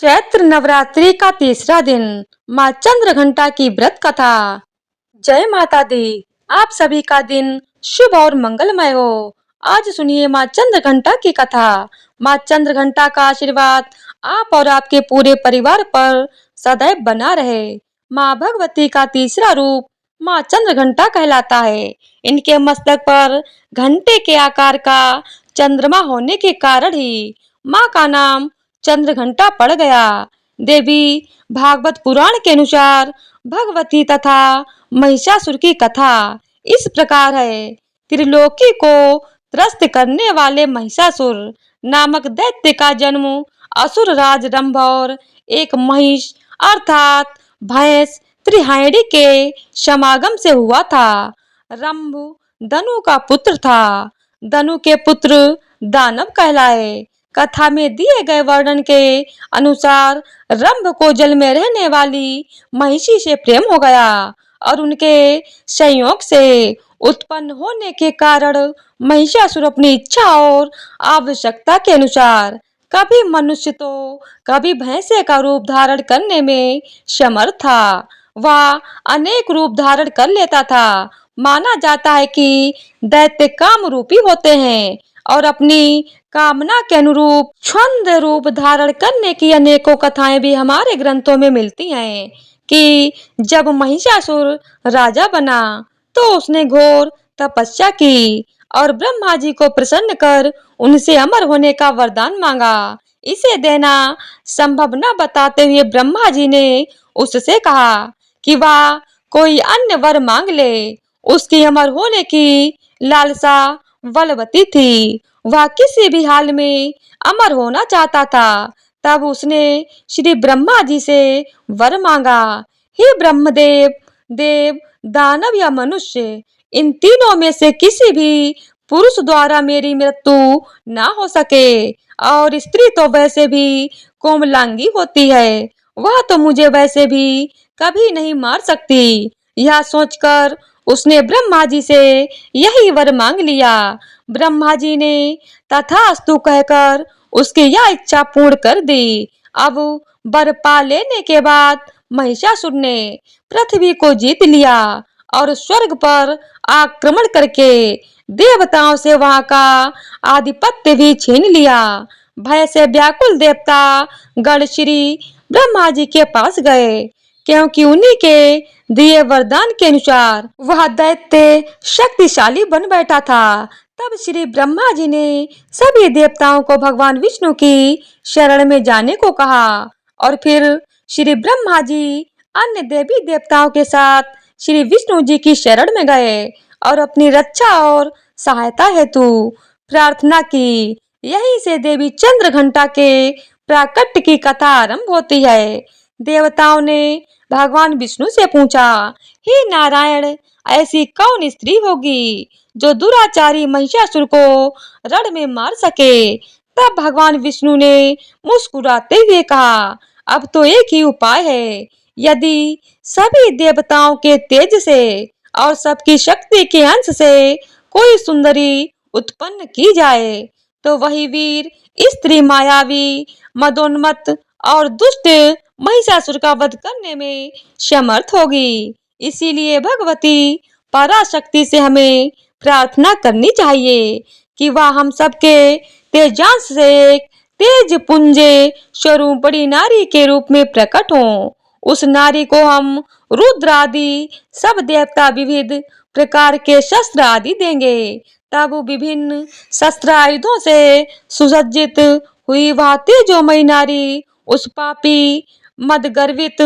चैत्र नवरात्रि का तीसरा दिन माँ चंद्रघंटा की व्रत कथा। जय माता दी। आप सभी का दिन शुभ और मंगलमय हो। आज सुनिए माँ चंद्रघंटा की कथा। माँ चंद्रघंटा का आशीर्वाद आप और आपके पूरे परिवार पर सदैव बना रहे। माँ भगवती का तीसरा रूप माँ चंद्रघंटा कहलाता है। इनके मस्तक पर घंटे के आकार का चंद्रमा होने के कारण ही माँ का नाम चंद्रघंटा पड़ गया। देवी भागवत पुराण के अनुसार भगवती तथा महिषासुर की कथा इस प्रकार है। त्रिलोकी को त्रस्त करने वाले महिषासुर नामक दैत्य का जन्म असुर राज रंभ और एक महिष अर्थात भैंस त्रिहाइणी के समागम से हुआ था। रंभ धनु का पुत्र था। धनु के पुत्र दानव कहलाए। कथा में दिए गए वर्णन के अनुसार रंभ को जल में रहने वाली महिषी से प्रेम हो गया और उनके संयोग से उत्पन्न होने के कारण महिषासुर अपनी इच्छा और आवश्यकता के अनुसार कभी मनुष्य तो कभी भैंसे का रूप धारण करने में समर्थ था। वह अनेक रूप धारण कर लेता था। माना जाता है कि दैत्य काम रूपी होते हैं और अपनी कामना के अनुरूप छंद रूप धारण करने की अनेकों कथाएं भी हमारे ग्रंथों में मिलती हैं कि जब महिषासुर राजा बना तो उसने घोर तपस्या की और ब्रह्मा जी को प्रसन्न कर उनसे अमर होने का वरदान मांगा। इसे देना संभव न बताते हुए ब्रह्मा जी ने उससे कहा कि वह कोई अन्य वर मांग ले। उसकी अमर होने की लालसा बलवती थी। वह किसी भी हाल में अमर होना चाहता था। तब उसने श्री ब्रह्मा जी से वर मांगा, हे ब्रह्मदेव, देव, दानव या मनुष्य, इन तीनों में से किसी भी पुरुष द्वारा मेरी मृत्यु ना हो सके। और स्त्री तो वैसे भी कोमलांगी होती है, वह तो मुझे वैसे भी कभी नहीं मार सकती। यह सोचकर उसने ब्रह्मा जी से यही वर मांग लिया। ब्रह्मा जी ने तथास्तु कहकर उसकी यह इच्छा पूर्ण कर दी। अब वर पा लेने के बाद महिषासुर ने पृथ्वी को जीत लिया और स्वर्ग पर आक्रमण करके देवताओं से वहां का आधिपत्य भी छीन लिया। भय से व्याकुल देवता गण श्री ब्रह्मा जी के पास गए, क्योंकि उन्हीं के दिए वरदान के अनुसार वह दैत्य शक्तिशाली बन बैठा था। तब श्री ब्रह्मा जी ने सभी देवताओं को भगवान विष्णु की शरण में जाने को कहा और फिर श्री ब्रह्मा जी अन्य देवी देवताओं के साथ श्री विष्णु जी की शरण में गए और अपनी रक्षा और सहायता हेतु प्रार्थना की। यहीं से देवी चंद्रघंटा के प्राकट्य की कथा आरंभ होती है। देवताओं ने भगवान विष्णु से पूछा, हे नारायण, ऐसी कौन स्त्री होगी जो दुराचारी महिषासुर को रण में मार सके। तब भगवान विष्णु ने मुस्कुराते हुए कहा, अब तो एक ही उपाय है। यदि सभी देवताओं के तेज से और सबकी शक्ति के अंश से कोई सुंदरी उत्पन्न की जाए तो वही वीर स्त्री मायावी मदोन्मत्त और दुष्ट महिषासुर का वध करने में समर्थ होगी। इसीलिए भगवती पराशक्ति से हमें प्रार्थना करनी चाहिए कि वह हम सबके तेजांश से एक तेज पुंजे स्वरूप बड़ी नारी के रूप में प्रकट हो। उस नारी को हम रुद्र आदि सब देवता विविध प्रकार के शस्त्र आदि देंगे। तब विभिन्न शस्त्र आयुधों से सुसज्जित हुई वह तेजोमयी नारी उस पापी मदगर्वित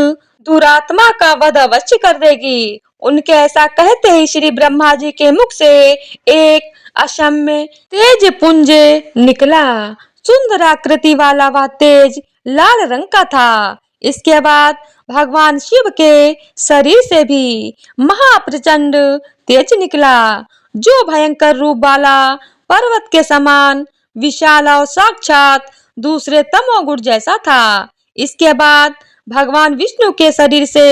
दुरात्मा का वध अवश्य कर देगी। उनके ऐसा कहते ही श्री ब्रह्मा जी के मुख से एक अक्षम्य तेज पुंज निकला। सुंदर आकृति वाला वह तेज लाल रंग का था। इसके बाद भगवान शिव के शरीर से भी महाप्रचंड तेज निकला, जो भयंकर रूप वाला पर्वत के समान विशाल और साक्षात दूसरे तमोगुण जैसा था। इसके बाद भगवान विष्णु के शरीर से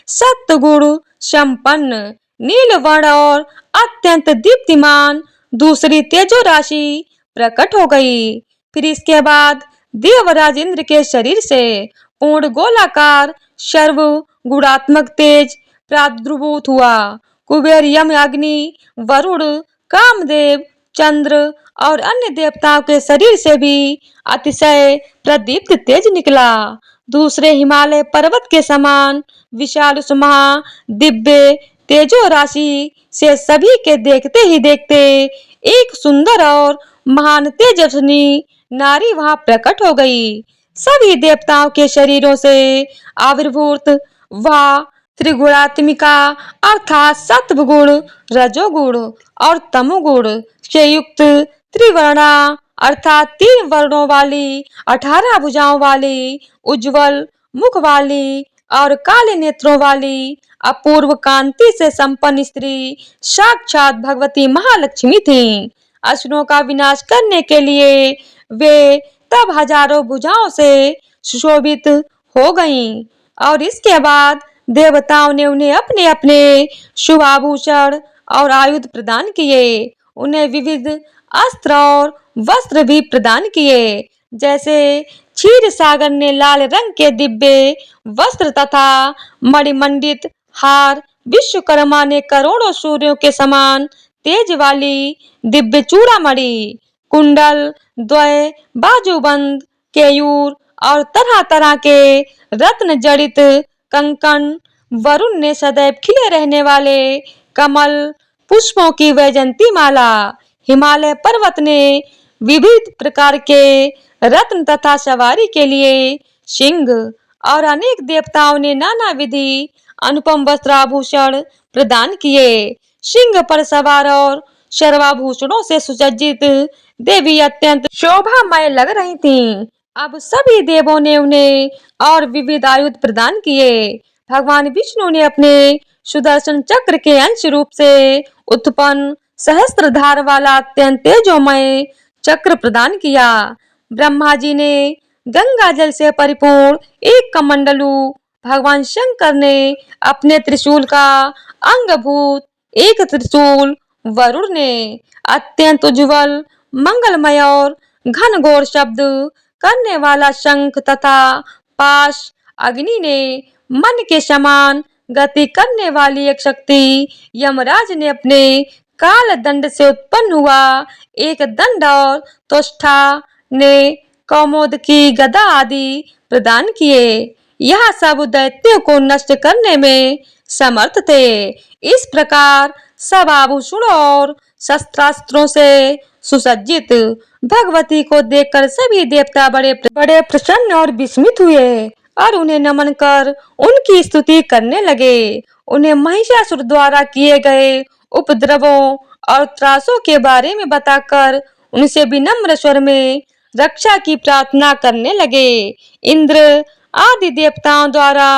सत्गुण संपन्न नीलवर्ण और अत्यंत दीप्तिमान दूसरी तेजो राशि प्रकट हो गई। फिर इसके बाद देवराज इंद्र के शरीर से पूर्ण गोलाकार सर्व गुणात्मक तेज प्रादुर्भूत हुआ। कुबेर, यम, अग्नि, वरुण, कामदेव, चंद्र और अन्य देवताओं के शरीर से भी अतिशय प्रदीप्त तेज निकला। दूसरे हिमालय पर्वत के समान विशाल उस महा दिव्य तेजो राशि से सभी के देखते ही देखते एक सुंदर और महान तेजस्विनी नारी वहां प्रकट हो गई। सभी देवताओं के शरीरों से आविर्भूत वह त्रिगुणात्मिका अर्थात सत्वगुण, रजोगुण और तमोगुण से युक्त त्रिवर्णा अर्थात 3 वर्णों वाली 18 भुजाओं वाली उज्जवल मुख वाली और काले नेत्रों वाली अपूर्व कांति से संपन्न स्त्री साक्षात भगवती महालक्ष्मी थीं। असुरों का विनाश करने के लिए वे तब हजारों भुजाओं से सुशोभित हो गईं और इसके बाद देवताओं ने उन्हें अपने अपने शुभ आभूषण और आयुध प्रदान किए। उन्हें विविध अस्त्र और वस्त्र भी प्रदान किए। जैसे क्षीर सागर ने लाल रंग के दिव्य वस्त्र तथा मणिमंडित हार, विश्वकर्मा ने करोड़ों सूर्यों के समान तेज वाली दिव्य चूड़ामणि, कुंडल, द्वय, बाजूबंद, केयूर और तरह तरह के रत्न जड़ित कंकण, वरुण ने सदैव खिले रहने वाले कमल पुष्पों की वैजंती माला, हिमालय पर्वत ने विविध प्रकार के रत्न तथा सवारी के लिए सिंह और अनेक देवताओं ने नाना विधि अनुपम वस्त्राभूषण प्रदान किए। सिंह पर सवार और सर्वाभूषणों से सुसज्जित देवी अत्यंत शोभामय लग रही थीं। अब सभी देवों ने उन्हें और विविध आयुध प्रदान किए। भगवान विष्णु ने अपने सुदर्शन चक्र के अंश रूप से उत्पन्न सहस्त्रधार वाला अत्यंत तेजोमय चक्र प्रदान किया। ब्रह्मा जी ने गंगा जल से परिपूर्ण एक कमंडलू, भगवान शंकर ने अपने त्रिशूल का अंगभूत एक त्रिशूल, वरुण ने अत्यंत उज्जवल, मंगलमय और घनघोर शब्द करने वाला शंख तथा पाश, अग्नि ने मन के समान गति करने वाली एक शक्ति, यमराज ने अपने काल दंड से उत्पन्न हुआ एक दंड और त्वष्टा ने कौमोद की गदा आदि प्रदान किए। यह सब दैत्यों को नष्ट करने में समर्थ थे। इस प्रकार सब आभूषणों और शस्त्रास्त्रों से सुसज्जित भगवती को देखकर सभी देवता बड़े बड़े प्रसन्न और विस्मित हुए और उन्हें नमन कर उनकी स्तुति करने लगे। उन्हें महिषासुर द्वारा किए गए उपद्रवों और त्रासों के बारे में बताकर उनसे विनम्र स्वर में रक्षा की प्रार्थना करने लगे। इंद्र आदि देवताओं द्वारा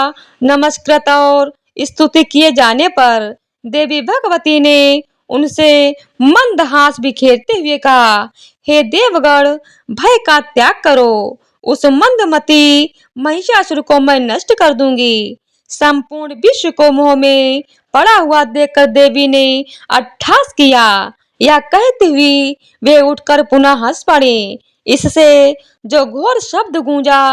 नमस्कृत और स्तुति किए जाने पर देवी भगवती ने उनसे मंदहास बिखेरते हुए कहा, हे देवगण, भय का त्याग करो। उस मंदमती महिषासुर को मैं नष्ट कर दूंगी। संपूर्ण विश्व को मोह में पड़ा हुआ देखकर देवी ने अट्टहास किया। यह कहती हुई वे उठकर पुनः हंस पड़े। इससे जो घोर शब्द गूंजा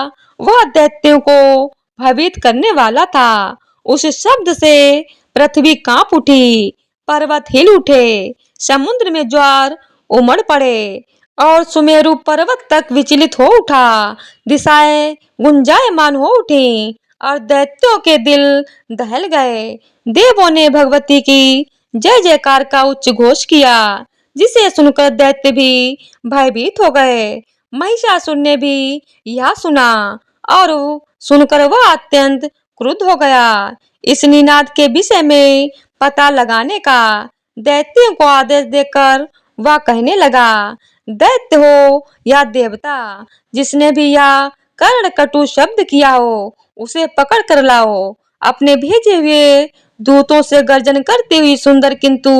वह दैत्यों को भयभीत करने वाला था। उस शब्द से पृथ्वी कांप उठी, पर्वत हिल उठे, समुद्र में ज्वार उमड़ पड़े और सुमेरु पर्वत तक विचलित हो उठा। दिशाएं गुंजायमान हो उठी और दैत्यों के दिल दहल गए। देवों ने भगवती की जय जयकार का उच्च घोष किया, जिसे सुनकर दैत्य भी भयभीत हो गए। महिषासुर ने भी यह सुना और सुनकर वह अत्यंत क्रुद्ध हो गया। इस निनाद के विषय में पता लगाने का दैत्यों को आदेश देकर वह कहने लगा, दैत्य हो या देवता, जिसने भी यह कर्ण कटु शब्द किया हो उसे पकड़ कर लाओ। अपने भेजे हुए दूतों से गर्जन करती हुई सुंदर किंतु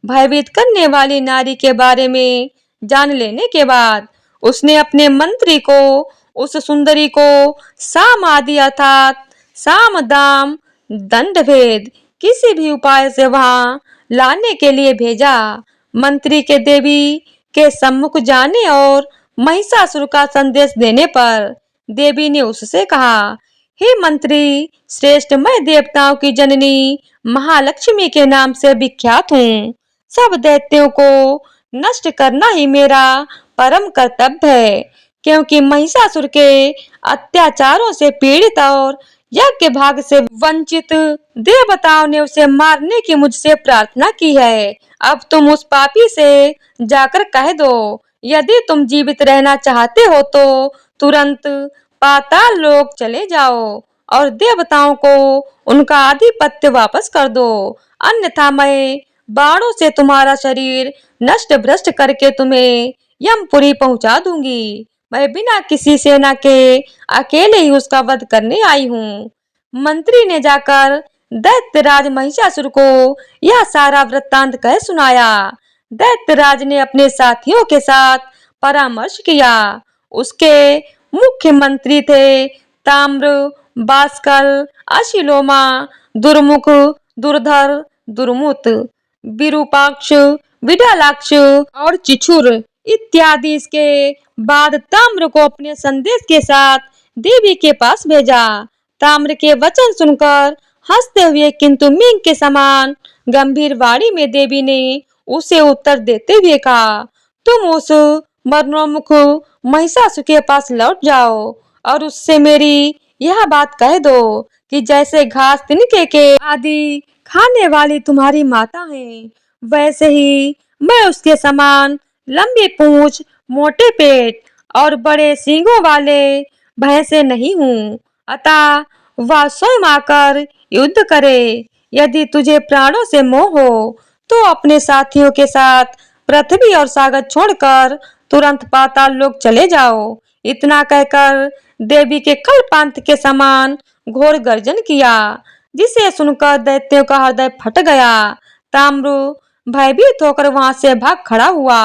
भयभीत करने वाली नारी के बारे में जान लेने के बाद उसने अपने मंत्री को उस सुंदरी को साम आदि अर्थात साम दाम दंड भेद किसी भी उपाय से वहां लाने के लिए भेजा। मंत्री के देवी के सम्मुख जाने और महिषासुर का संदेश देने पर देवी ने उससे कहा, हे मंत्री श्रेष्ठ, मैं देवताओं की जननी महालक्ष्मी के नाम से विख्यात हूँ। सब दैत्यों को नष्ट करना ही मेरा परम कर्तव्य है, क्योंकि महिषासुर के अत्याचारों से पीड़ित और यज्ञ भाग से वंचित देवताओं ने उसे मारने की मुझसे प्रार्थना की है। अब तुम उस पापी से जाकर कह दो, यदि तुम जीवित रहना चाहते हो तो तुरंत पाताल लोक चले जाओ और देवताओं को उनका आधिपत्य वापस कर दो, अन्यथा मैं बाणों से तुम्हारा शरीर नष्ट भ्रष्ट करके तुम्हें यमपुरी पहुंचा दूंगी। मैं बिना किसी सेना के अकेले ही उसका वध करने आई हूँ। मंत्री ने जाकर दैत्यराज महिषासुर को यह सारा वृत्तांत कह सुनाया। दैत्यराज ने अपने साथियों के साथ परामर्श किया। उसके मुख्य मंत्री थे ताम्र, बाष्कल, अशिलोमा, दुर्मुख, दुर्धर, दुर्मुत, विरूपाक्ष, विडालाक्ष और चिछुर इत्यादि। इसके बाद ताम्र को अपने संदेश के साथ देवी के पास भेजा। ताम्र के वचन सुनकर हंसते हुए किंतु मींग के समान गंभीर वाणी में देवी ने उसे उत्तर देते हुए कहा, तुम उस मरणोन्मुख महिषासुर के पास लौट जाओ और उससे मेरी यह बात कह दो कि जैसे घास तिनके के आदि खाने वाली तुम्हारी माता है, वैसे ही मैं उसके समान लंबी पूंछ, मोटे पेट और बड़े सींगों वाले भैंसे नहीं हूँ। अतः वह स्वयं आकर युद्ध करे। यदि तुझे प्राणों से मोह हो तो अपने साथियों के साथ पृथ्वी और सागर छोड़कर तुरंत पाताल लोक चले जाओ। इतना कहकर देवी के कल्पांत के समान घोर गर्जन किया, जिसे सुनकर दैत्यों का हृदय फट गया। ताम्र भयभीत होकर वहां से भाग खड़ा हुआ।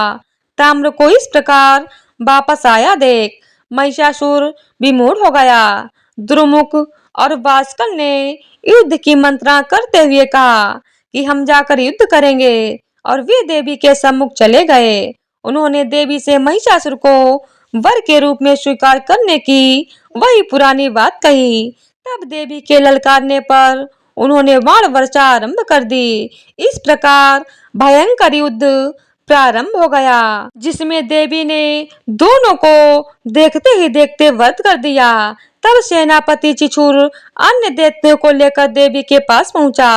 ताम्र को इस प्रकार वापस आया देख महिषासुर विमूढ़ हो गया। दुर्मुख और बाष्कल ने युद्ध की मंत्रणा करते हुए कहा कि हम जाकर युद्ध करेंगे, और वे देवी के सम्मुख चले गए। उन्होंने देवी से महिषासुर को वर के रूप में स्वीकार करने की वही पुरानी बात कही। तब देवी के ललकारने पर उन्होंने बाण वर्षा आरंभ कर दी। इस प्रकार भयंकर युद्ध प्रारंभ हो गया, जिसमें देवी ने दोनों को देखते ही देखते वध कर दिया। तब सेनापति चिछुर अन्य दैत्यों को लेकर देवी के पास पहुंचा।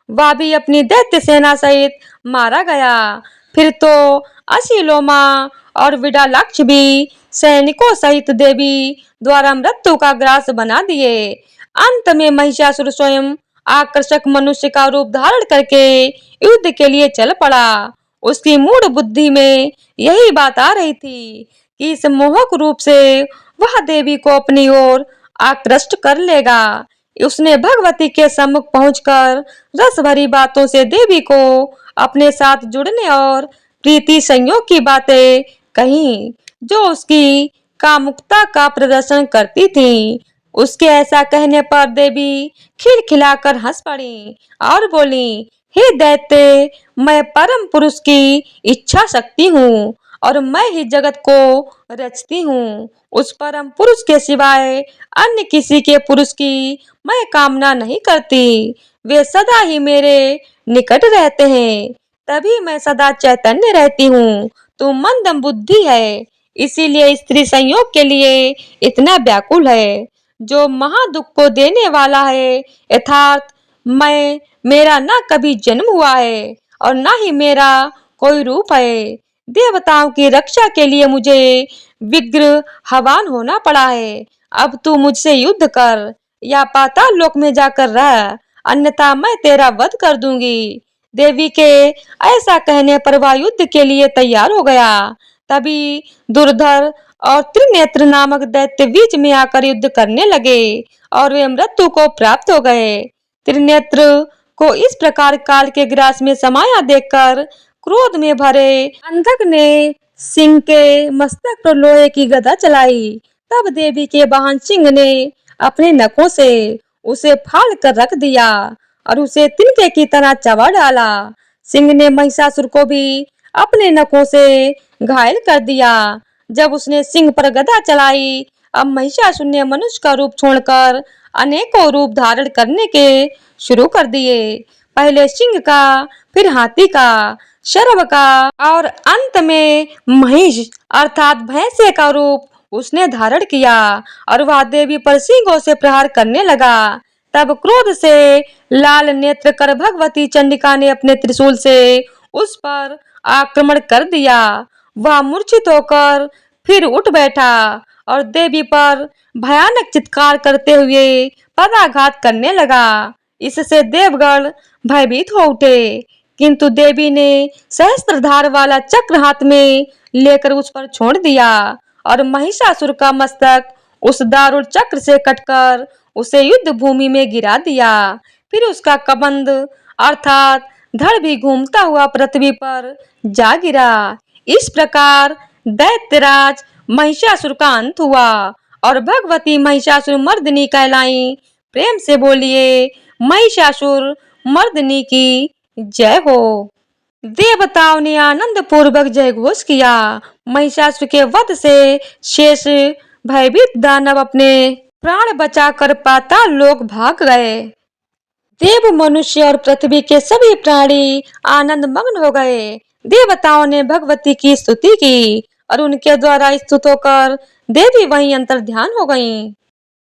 वह भी अपनी दैत्य सेना सहित मारा गया। फिर तो अशिलोमा और विडालाक्ष भी सैनिकों सहित देवी द्वारा मृत्यु का ग्रास बना दिए। अंत में महिषासुर स्वयं आकर्षक मनुष्य का रूप धारण करके युद्ध के लिए चल पड़ा। उसकी मूढ़ बुद्धि में यही बात आ रही थी कि इस मोहक रूप से वह देवी को अपनी ओर आकृष्ट कर लेगा। उसने भगवती के सम्मुख पहुंचकर रस भरी बातों से देवी को अपने साथ जुड़ने और प्रीति संयोग की बातें कही, जो उसकी कामुकता का प्रदर्शन करती थी। उसके ऐसा कहने पर देवी खिलखिलाकर हंस पड़ी और बोली, हे दैत्य, मैं परम पुरुष की इच्छा शक्ति हूँ और मैं ही जगत को रचती हूँ। उस परम पुरुष के सिवाय अन्य किसी के पुरुष की मैं कामना नहीं करती। वे सदा ही मेरे निकट रहते हैं, तभी मैं सदा चैतन्य रहती हूँ। तू मंद बुद्धि है, इसीलिए स्त्री संयोग के लिए इतना व्याकुल है, जो महादुख को देने वाला है। यथार्थ मेरा न कभी जन्म हुआ है और न ही मेरा कोई रूप है। देवताओं की रक्षा के लिए मुझे विग्रह हवान होना पड़ा है। अब तू मुझसे युद्ध कर या पाताल लोक में जाकर रह, अन्यथा मैं तेरा वध कर दूंगी। देवी के ऐसा कहने पर वह युद्ध के लिए तैयार हो गया। तभी दुर्धर और त्रिनेत्र नामक दैत्य बीच में आकर युद्ध करने लगे और वे मृत्यु को प्राप्त हो गए। त्रिनेत्र को इस प्रकार काल के ग्रास में समाया देखकर क्रोध में भरे अंधक ने सिंह के मस्तक पर लोहे की गदा चलाई। तब देवी के वाहन सिंह ने अपने नखों से उसे फाड़ कर रख दिया और उसे तिनके की तरह चबा डाला। सिंह ने महिषासुर को भी अपने नखों से घायल कर दिया। जब उसने सिंह पर गदा चलाई। अब महिषासुर ने मनुष्य का रूप छोड़कर अनेकों रूप धारण करने के शुरू कर दिए। पहले सिंह का, फिर हाथी का, सर्प का और अंत में महिष अर्थात भैंसे का रूप उसने धारण किया और वह देवी पर सिंहों से प्रहार करने लगा। तब क्रोध से लाल नेत्र कर भगवती चंडिका ने अपने त्रिशूल से उस पर आक्रमण कर दिया। वह मूर्छित होकर फिर उठ बैठा और देवी पर भयानक चित्कार करते हुए पदाघात करने लगा। इससे देवगण भयभीत हो उठे, किंतु देवी ने सहस्त्रधार वाला चक्र हाथ में लेकर उस पर छोड़ दिया और महिषासुर का मस्तक उस दारुण चक्र से कटकर उसे युद्ध भूमि में गिरा दिया। फिर उसका कबंध अर्थात धड़ भी घूमता हुआ पृथ्वी पर जा गिरा। इस प्रकार दैत्यराज महिषासुर का अंत हुआ और भगवती महिषासुर मर्दिनी कहलाई। प्रेम से बोलिए महिषासुर मर्दिनी की जय हो। देवताओं ने आनंद पूर्वक जय घोष किया। महिषासुर के वध से शेष भयभीत दानव अपने प्राण बचाकर पाताल लोक भाग गए। देव, मनुष्य और पृथ्वी के सभी प्राणी आनंद मग्न हो गए। देवताओं ने भगवती की स्तुति की और उनके द्वारा स्तुत होकर देवी वहीं अंतर ध्यान हो गईं।